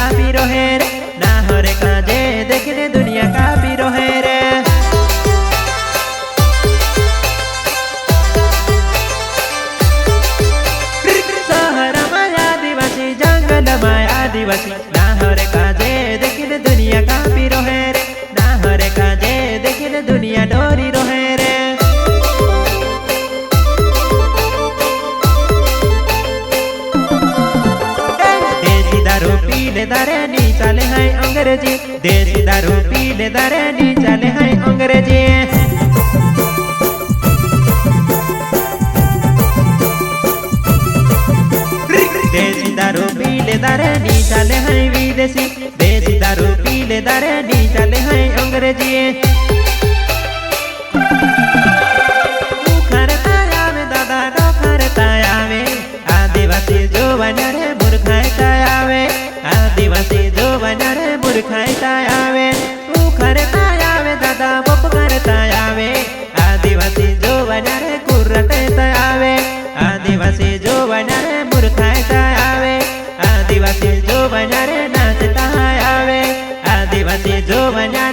Copy रोहे रे ना हरे काजे देखने दुनिया कापी रोहे रे। शहर में आदिवासी जंगल में आदिवासी ना हरे काजे देखने दुनिया कापी रोहे रे ना हरे काजे देखने दुनिया डोरी रोहे रे। दारू पीले दारे नी चले हैं अंग्रेजी देसी दारू पीले दारे नी चले हैं अंग्रेजी। देसी दारू पीले दारे नी चले हैं विदेशी देसी दारू पीले दारे नी चले हैं अंग्रेजी। मुखरता आवे दादा डोखरता आवे आदिवासी जो बनरे मूर्खता आवे आदिवासी जो बनरे मूर्खता आवे। मुखरता आवे दादा बप करता आवे आदिवासी जो बनरे कुर्रता आवे आदिवासी जो बनरे मूर्खता आवे आदिवासी जो बनरे नाचता आवे आदिवासी जो बनरे